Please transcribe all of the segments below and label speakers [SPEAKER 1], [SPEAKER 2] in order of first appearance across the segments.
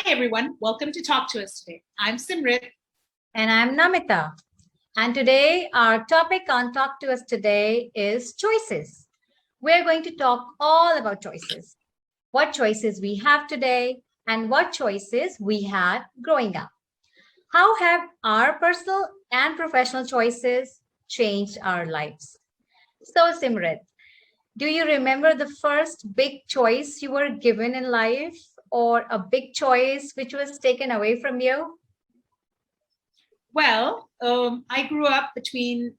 [SPEAKER 1] everyone. Welcome to Talk to Us today. I'm Simrit.
[SPEAKER 2] And I'm Namita. And today, our topic on Talk to Us today is choices. We're going to talk all about choices. What choices we have today and what choices we had growing up. How have our personal and professional choices changed our lives? So, Simrit, do you remember the first big choice you were given in life or a big choice which was taken away from you?
[SPEAKER 1] Well, I grew up between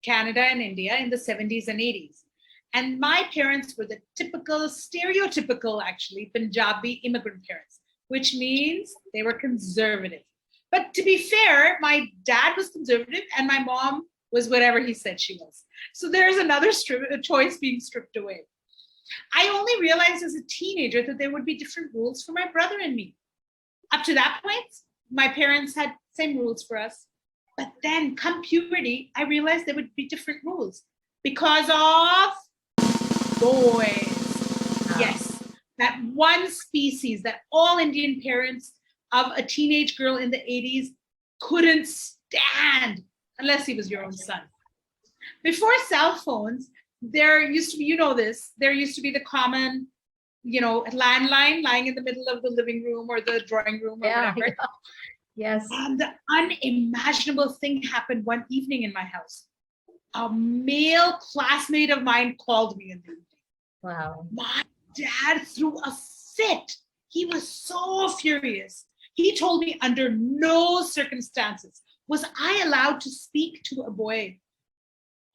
[SPEAKER 1] Canada and India in the 70s and 80s. And my parents were the typical, stereotypical, actually, Punjabi immigrant parents, which means they were conservative. But to be fair, my dad was conservative and my mom was whatever he said she was. So there's another choice being stripped away. I only realized as a teenager that there would be different rules for my brother and me. Up to that point, my parents had same rules for us. But then come puberty, I realized there would be different rules because of boys. Yes, that one species that all Indian parents of a teenage girl in the 80s couldn't stand unless he was your own son. Before cell phones, there used to be, there used to be the common, landline lying in the middle of the living room or the drawing room or whatever.
[SPEAKER 2] Yeah. Yes.
[SPEAKER 1] And the unimaginable thing happened one evening in my house. A male classmate of mine called me in the evening.
[SPEAKER 2] Wow.
[SPEAKER 1] My dad threw a fit. He was so furious. He told me under no circumstances was I allowed to speak to a boy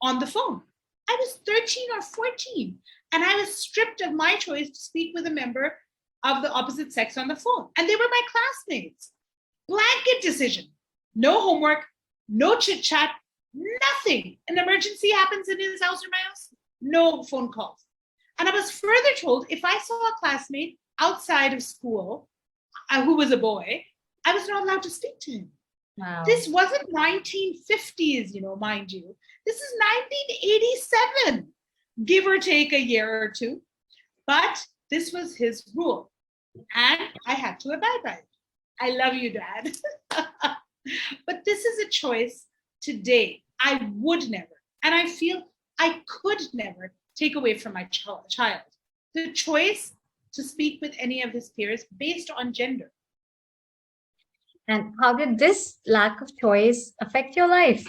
[SPEAKER 1] on the phone. I was 13 or 14, and I was stripped of my choice to speak with a member of the opposite sex on the phone. And they were my classmates. Blanket decision. No homework, no chit chat, nothing. An emergency happens in his house or my house, no phone calls. And I was further told if I saw a classmate outside of school who was a boy, I was not allowed to speak to him.
[SPEAKER 2] Wow.
[SPEAKER 1] This wasn't 1950s, mind you. This is 1987, give or take a year or two. But this was his rule. And I had to abide by it. I love you, Dad. But this is a choice today. I would never, and I feel I could never take away from my child the choice to speak with any of his peers based on gender.
[SPEAKER 2] And how did this lack of choice affect your life?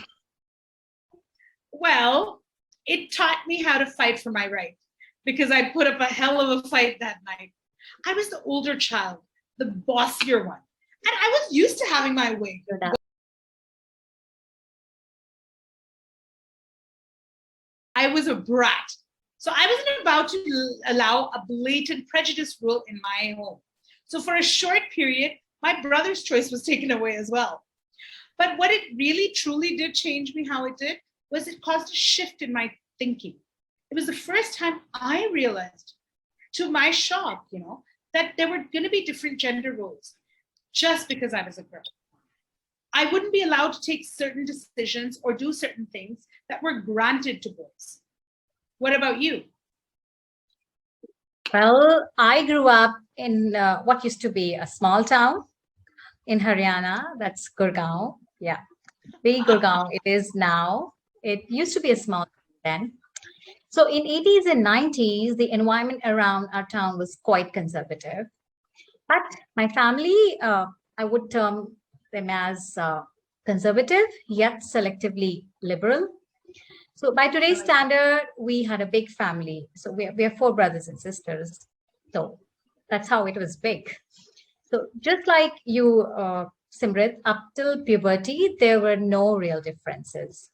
[SPEAKER 1] Well, it taught me how to fight for my right because I put up a hell of a fight that night. I was the older child, the bossier one. And I was used to having my way. I was a brat. So I wasn't about to allow a blatant prejudice rule in my home. So for a short period, my brother's choice was taken away as well. But what it really, truly did change me how it did was it caused a shift in my thinking. It was the first time I realized, to my shock, that there were going to be different gender roles just because I was a girl. I wouldn't be allowed to take certain decisions or do certain things that were granted to boys. What about you?
[SPEAKER 2] Well, I grew up in what used to be a small town in Haryana. That's Gurgaon. Yeah, big Gurgaon it is now. It used to be a small town then. So in 80s and 90s, the environment around our town was quite conservative. But my family, I would term them as conservative, yet selectively liberal. So by today's standard, we had a big family. So we are four brothers and sisters. So that's how it was big. So just like you, Simrit, up till puberty, there were no real differences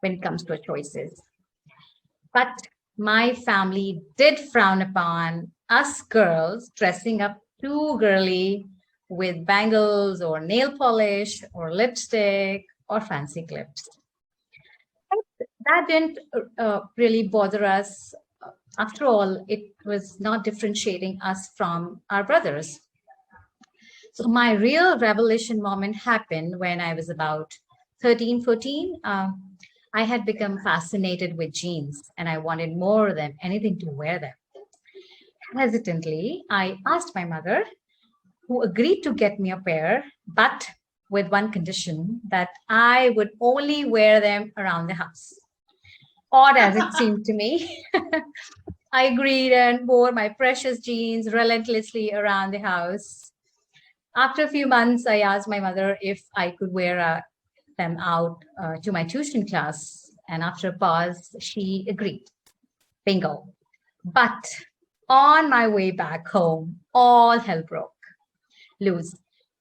[SPEAKER 2] when it comes to choices. But my family did frown upon us girls dressing up too girly with bangles or nail polish or lipstick or fancy clips. That didn't really bother us. After all, it was not differentiating us from our brothers. So my real revelation moment happened when I was about 13, 14. I had become fascinated with jeans and I wanted more than anything to wear them. Hesitantly, I asked my mother, who agreed to get me a pair, but with one condition that I would only wear them around the house. Odd as it seemed to me, I agreed and wore my precious jeans relentlessly around the house. After a few months, I asked my mother if I could wear them out to my tuition class. And after a pause, she agreed. Bingo. But on my way back home, all hell broke loose.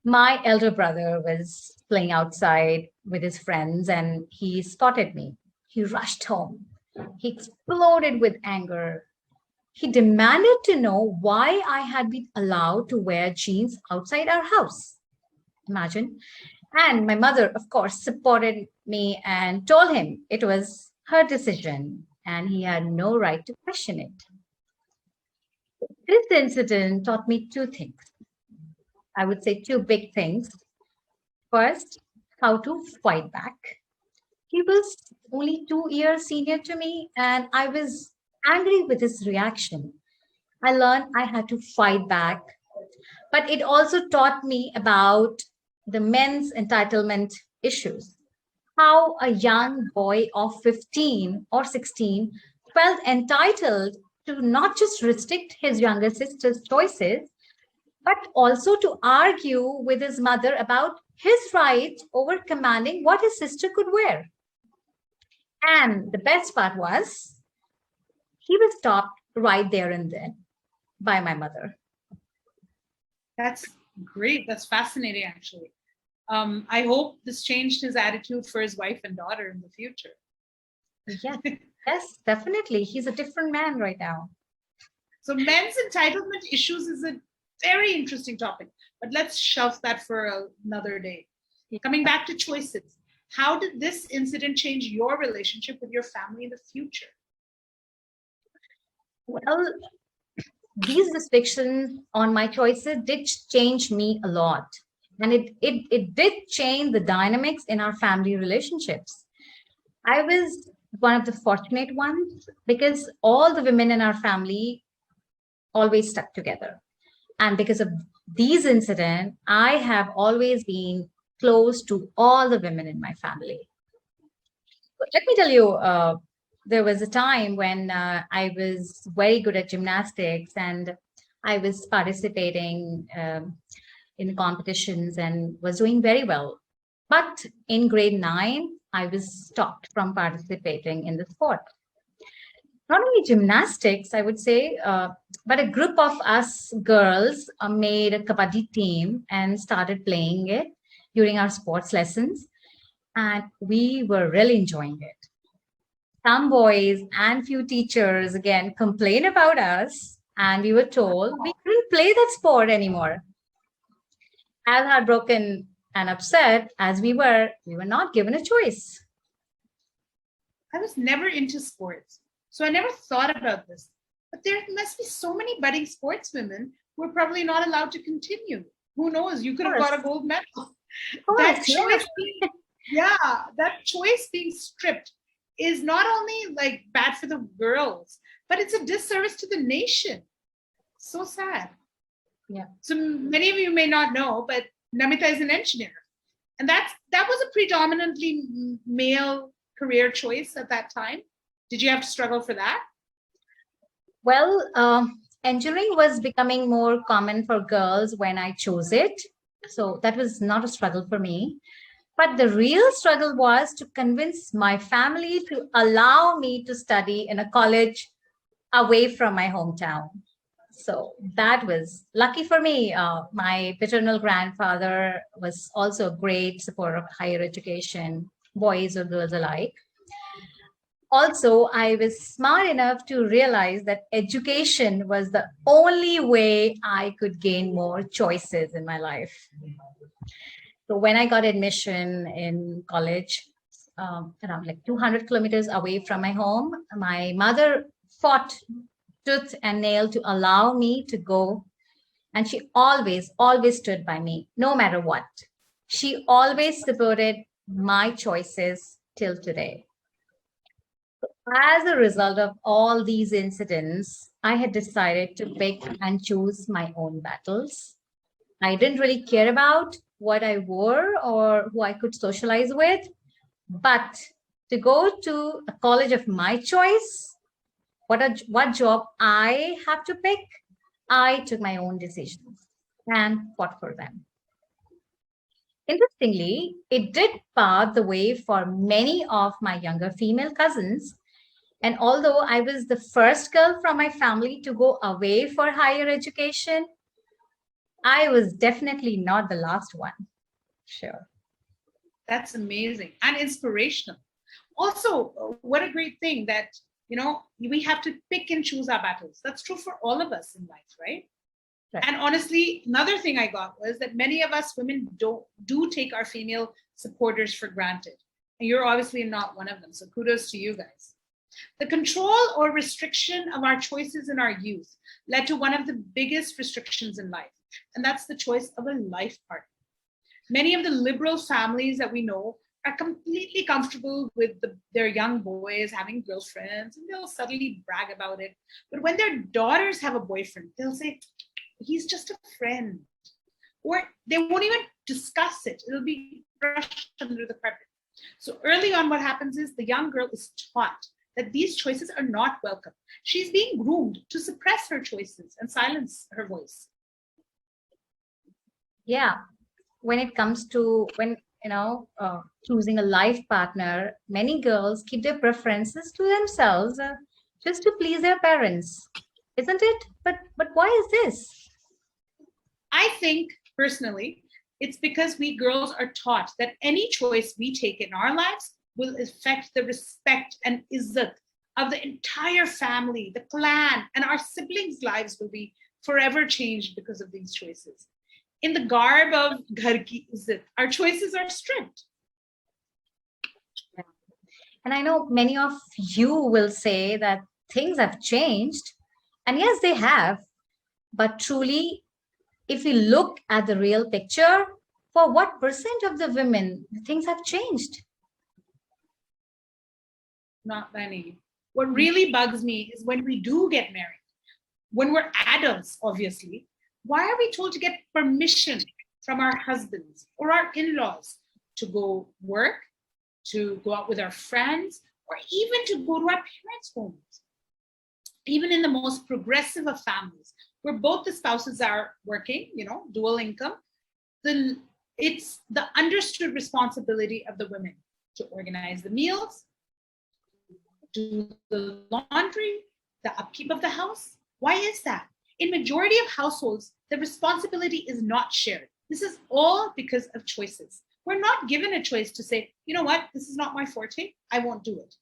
[SPEAKER 2] My elder brother was playing outside with his friends and he spotted me. He rushed home. He exploded with anger. He demanded to know why I had been allowed to wear jeans outside our house. Imagine. And my mother, of course, supported me and told him it was her decision and he had no right to question it. This incident taught me two things. I would say two big things. First, how to fight back. He was only 2 years senior to me, and I was angry with his reaction. I learned I had to fight back, but it also taught me about the men's entitlement issues. How a young boy of 15 or 16 felt entitled to not just restrict his younger sister's choices, but also to argue with his mother about his right over commanding what his sister could wear. And the best part was he was stopped right there and then by my mother.
[SPEAKER 1] That's great. That's fascinating, actually. I hope this changed his attitude for his wife and daughter in the future.
[SPEAKER 2] Yeah, yes, definitely. He's a different man right now.
[SPEAKER 1] So men's entitlement issues is a very interesting topic, but let's shelve that for another day. Coming back to choices, how did this incident change your relationship with your family in the future?
[SPEAKER 2] Well, these restrictions on my choices did change me a lot. And it did change the dynamics in our family relationships. I was one of the fortunate ones because all the women in our family always stuck together. And because of these incidents, I have always been close to all the women in my family. But let me tell you, there was a time when I was very good at gymnastics and I was participating in competitions and was doing very well. But in grade 9, I was stopped from participating in the sport. Not only gymnastics, I would say, but a group of us girls made a kabaddi team and started playing it during our sports lessons. And we were really enjoying it. Some boys and few teachers again complained about us, and we were told we couldn't play that sport anymore. As heartbroken and upset as we were not given a choice.
[SPEAKER 1] I was never into sports, so I never thought about this. But there must be so many budding sportswomen who are probably not allowed to continue. Who knows? You could have got a gold medal.
[SPEAKER 2] Of course,
[SPEAKER 1] That choice,
[SPEAKER 2] yes.
[SPEAKER 1] yeah, that choice being stripped is not only like bad for the girls, but it's a disservice to the nation. So sad.
[SPEAKER 2] Yeah.
[SPEAKER 1] So many of you may not know, but Namita is an engineer, and that was a predominantly male career choice at that time. Did you have to struggle for that?
[SPEAKER 2] Well, engineering was becoming more common for girls when I chose it. So that was not a struggle for me. But the real struggle was to convince my family to allow me to study in a college away from my hometown. So that was lucky for me. My paternal grandfather was also a great supporter of higher education, boys or girls alike. Also, I was smart enough to realize that education was the only way I could gain more choices in my life. So when I got admission in college, around like 200 kilometers away from my home, my mother fought tooth and nail to allow me to go. And she always stood by me, no matter what. She always supported my choices till today. As a result of all these incidents, I had decided to pick and choose my own battles. I didn't really care about what I wore or who I could socialize with. But to go to a college of my choice, what job I have to pick, I took my own decisions and fought for them. Interestingly, it did pave the way for many of my younger female cousins. And although I was the first girl from my family to go away for higher education, I was definitely not the last one. Sure.
[SPEAKER 1] That's amazing and inspirational. Also, what a great thing that, we have to pick and choose our battles. That's true for all of us in life, right?
[SPEAKER 2] Right.
[SPEAKER 1] And honestly, another thing I got was that many of us women do take our female supporters for granted. And you're obviously not one of them. So kudos to you guys. The control or restriction of our choices in our youth led to one of the biggest restrictions in life, and that's the choice of a life partner. Many of the liberal families that we know are completely comfortable with their young boys having girlfriends, and they'll subtly brag about it. But when their daughters have a boyfriend, they'll say, he's just a friend. Or they won't even discuss it. It'll be brushed under the carpet. So early on, what happens is the young girl is taught that these choices are not welcome. She's being groomed to suppress her choices and silence her voice.
[SPEAKER 2] Yeah. When it comes to choosing a life partner, many girls keep their preferences to themselves just to please their parents, isn't it? But why is this?
[SPEAKER 1] I think personally, it's because we girls are taught that any choice we take in our lives will affect the respect and izzat of the entire family, the clan, and our siblings' lives will be forever changed because of these choices. In the garb of ghar ki izzat, our choices are stripped.
[SPEAKER 2] And I know many of you will say that things have changed. And yes, they have. But truly, if we look at the real picture, for what percent of the women things have changed?
[SPEAKER 1] Not many. What really bugs me is when we do get married, when we're adults, obviously, why are we told to get permission from our husbands or our in-laws to go work, to go out with our friends, or even to go to our parents' homes? Even in the most progressive of families, where both the spouses are working, dual income, it's the understood responsibility of the women to organize the meals, do the laundry, the upkeep of the house. Why is that? In majority of households, the responsibility is not shared. This is all because of choices. We're not given a choice to say, you know what, this is not my forte, I won't do it.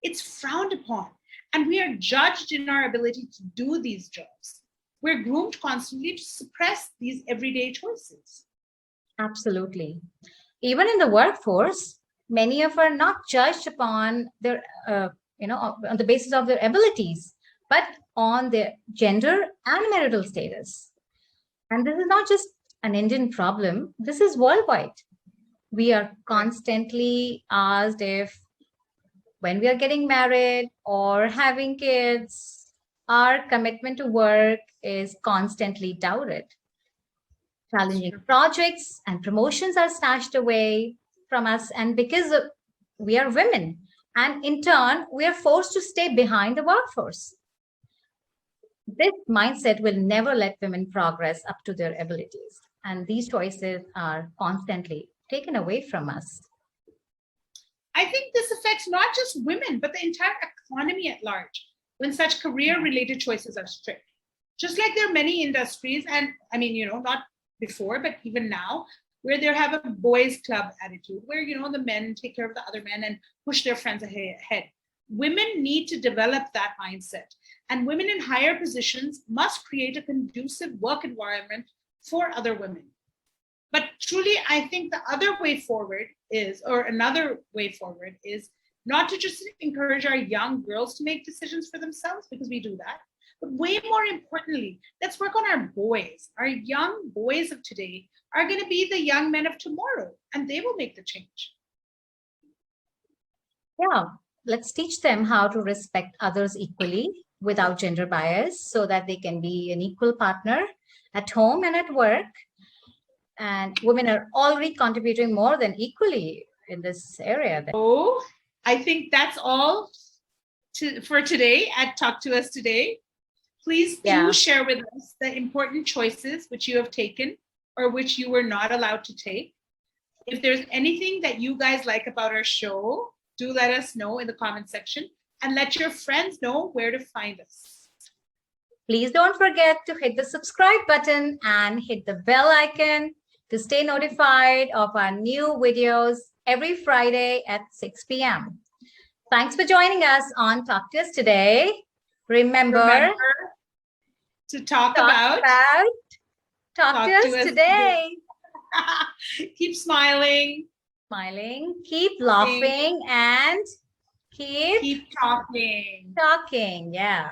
[SPEAKER 1] It's frowned upon, and we are judged in our ability to do these jobs. We're groomed constantly to suppress these everyday choices.
[SPEAKER 2] Absolutely. Even in the workforce, many of are not judged upon their, on the basis of their abilities, but on their gender and marital status. And this is not just an Indian problem, this is worldwide. We are constantly asked if when we are getting married or having kids, our commitment to work is constantly doubted. Challenging projects and promotions are snatched away from us, and because we are women, and in turn, we are forced to stay behind the workforce. This mindset will never let women progress up to their abilities, and these choices are constantly taken away from us.
[SPEAKER 1] I think this affects not just women, but the entire economy at large when such career related choices are strict. Just like there are many industries, and I mean, not before, but even now, where they have a boys' club attitude, where, the men take care of the other men and push their friends ahead. Women need to develop that mindset. And women in higher positions must create a conducive work environment for other women. But truly, I think the other way forward is, or another way forward is not to just encourage our young girls to make decisions for themselves, because we do that. But way more importantly, let's work on our boys. Our young boys of today are going to be the young men of tomorrow, and they will make the change.
[SPEAKER 2] Yeah, let's teach them how to respect others equally without gender bias so that they can be an equal partner at home and at work. And women are already contributing more than equally in this area.
[SPEAKER 1] Oh, I think that's all for today at Talk to Us Today. Please do share with us the important choices which you have taken or which you were not allowed to take. If there's anything that you guys like about our show, do let us know in the comment section and let your friends know where to find us.
[SPEAKER 2] Please don't forget to hit the subscribe button and hit the bell icon to stay notified of our new videos every Friday at 6 p.m. Thanks for joining us on Talk to Us Today. Remember
[SPEAKER 1] to talk about
[SPEAKER 2] Talk to Us Today.
[SPEAKER 1] Keep smiling.
[SPEAKER 2] Keep laughing, and keep
[SPEAKER 1] talking.
[SPEAKER 2] Talking, yeah.